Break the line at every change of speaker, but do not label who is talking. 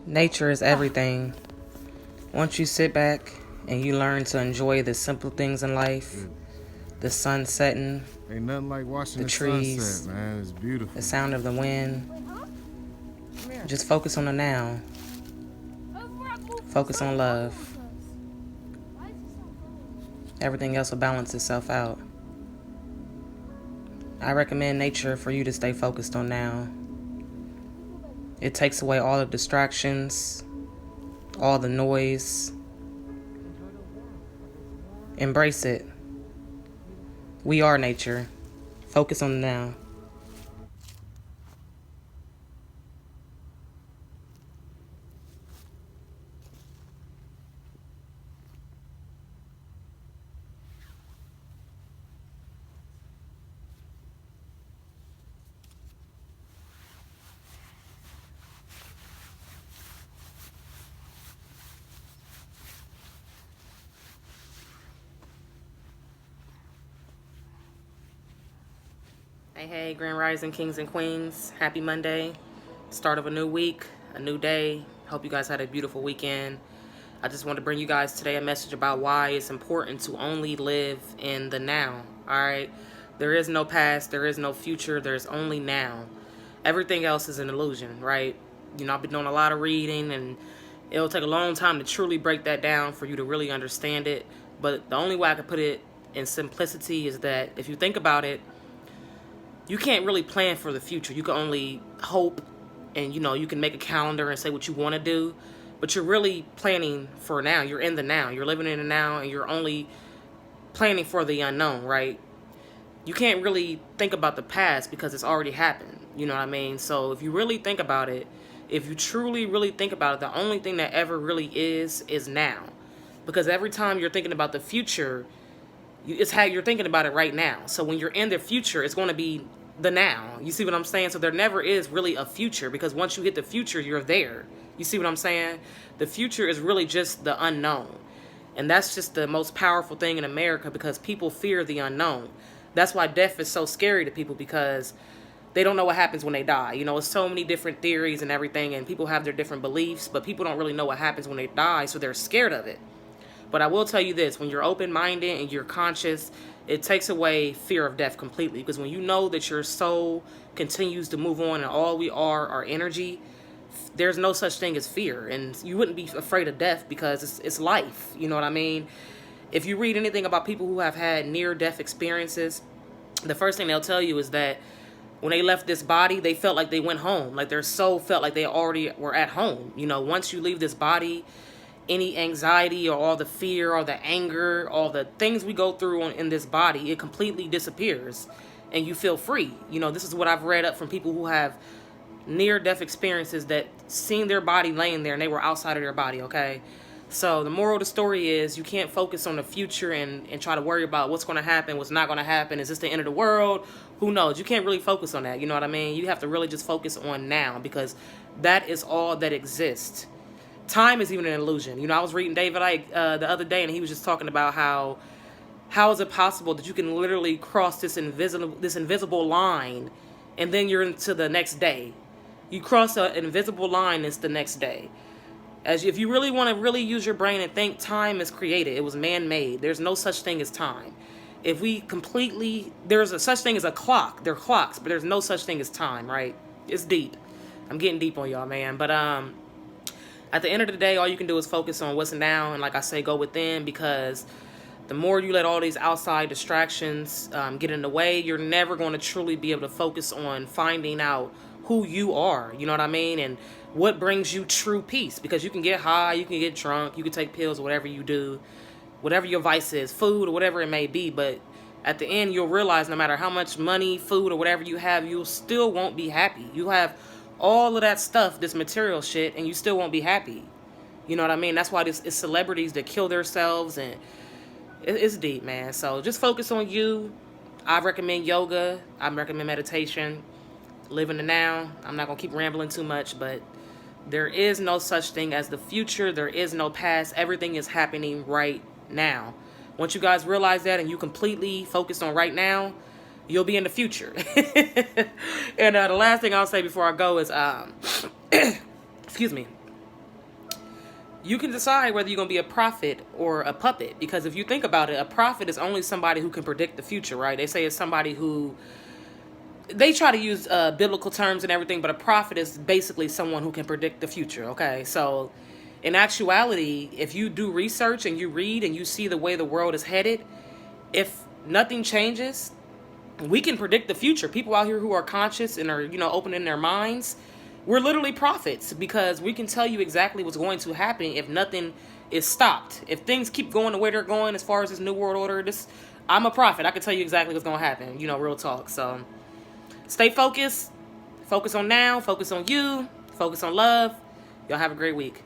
Nature is everything. Once you sit back and you learn to enjoy the simple things in life, the sun setting,
Ain't nothing like watching
the
the
trees,
sunset, man. It's beautiful.
the sound of the wind, just focus on the now. Focus on love. Everything else will balance itself out. I recommend nature for you to stay focused on now. It takes away all the distractions, all the noise. Embrace it. We are nature. Focus on the now. Hey, Grand Rising Kings and Queens. Happy Monday. Start of a new week, a new day. Hope you guys had a beautiful weekend. I just want to bring you guys today a message about why it's important to only live in the now. All right? There is no past, there is no future, there's only now. Everything else is an illusion, right? You know, I've been doing a lot of reading, and it'll take a long time to truly break that down for you to really understand it. But the only way I can put it in simplicity is that if you think about it, you can't really plan for the future. You can only hope, and you can make a calendar and say what you want to do, but you're really planning for now. You're in the now. You're living in the now, and you're only planning for the unknown, right? You can't really think about the past because it's already happened. You know what I mean? So if you really think about it, if you truly, really think about it, the only thing that ever really is now. Because every time you're thinking about the future, it's how you're thinking about it right now. So when you're in the future, it's going to be the now. You see what I'm saying? So there never is really a future, because once you hit the future, you're there. You see what I'm saying? The future is really just the unknown. And that's just the most powerful thing in America, because people fear the unknown. That's why death is so scary to people, because they don't know what happens when they die. It's so many different theories and everything, and people have their different beliefs, but people don't really know what happens when they die, so they're scared of it. But I will tell you this, when you're open-minded and you're conscious, it takes away fear of death completely. Because when you know that your soul continues to move on and all we are energy, there's no such thing as fear. And you wouldn't be afraid of death because it's life. You know what I mean? If you read anything about people who have had near-death experiences, the first thing they'll tell you is that when they left this body, they felt like they went home. Like their soul felt like they already were at home. Once you leave this body, any anxiety or all the fear or the anger, all the things we go through in this body, it completely disappears and you feel free. This is what I've read up from people who have near-death experiences that seen their body laying there and they were outside of their body, okay? So the moral of the story is you can't focus on the future and try to worry about what's going to happen, what's not going to happen. Is this the end of the world? Who knows? You can't really focus on that. You know what I mean? You have to really just focus on now, because that is all that exists. Time is even an illusion. I was reading David Icke the other day, and he was just talking about how is it possible that you can literally cross this invisible line, and then you're into the next day. You cross an invisible line, it's the next day. If you really want to really use your brain and think, time is created. It was man-made. There's no such thing as time. There's a such thing as a clock. They're clocks, but there's no such thing as time, right? It's deep. I'm getting deep on y'all, man. But at the end of the day, all you can do is focus on what's now, and like I say, go within, because the more you let all these outside distractions get in the way, you're never going to truly be able to focus on finding out who you are, you know what I mean, and what brings you true peace. Because you can get high, you can get drunk, you can take pills, whatever you do, whatever your vice is, food or whatever it may be, but at the end, you'll realize no matter how much money, food, or whatever you have, you still won't be happy. You have all of that stuff, this material shit, and you still won't be happy. You know what I mean? That's why it's celebrities that kill themselves, and it's deep, man. So just focus on you. I recommend yoga. I recommend meditation. Live in the now. I'm not going to keep rambling too much, but there is no such thing as the future. There is no past. Everything is happening right now. Once you guys realize that and you completely focus on right now, you'll be in the future. And the last thing I'll say before I go is, excuse me, you can decide whether you're going to be a prophet or a puppet. Because if you think about it, a prophet is only somebody who can predict the future, right? They say it's somebody who, they try to use biblical terms and everything, but a prophet is basically someone who can predict the future, okay? So in actuality, if you do research and you read and you see the way the world is headed, if nothing changes, we can predict the future. People out here who are conscious and are, opening their minds, we're literally prophets, because we can tell you exactly what's going to happen if nothing is stopped. If things keep going the way they're going as far as this new world order, I'm a prophet. I can tell you exactly what's going to happen, real talk. So stay focused. Focus on now. Focus on you. Focus on love. Y'all have a great week.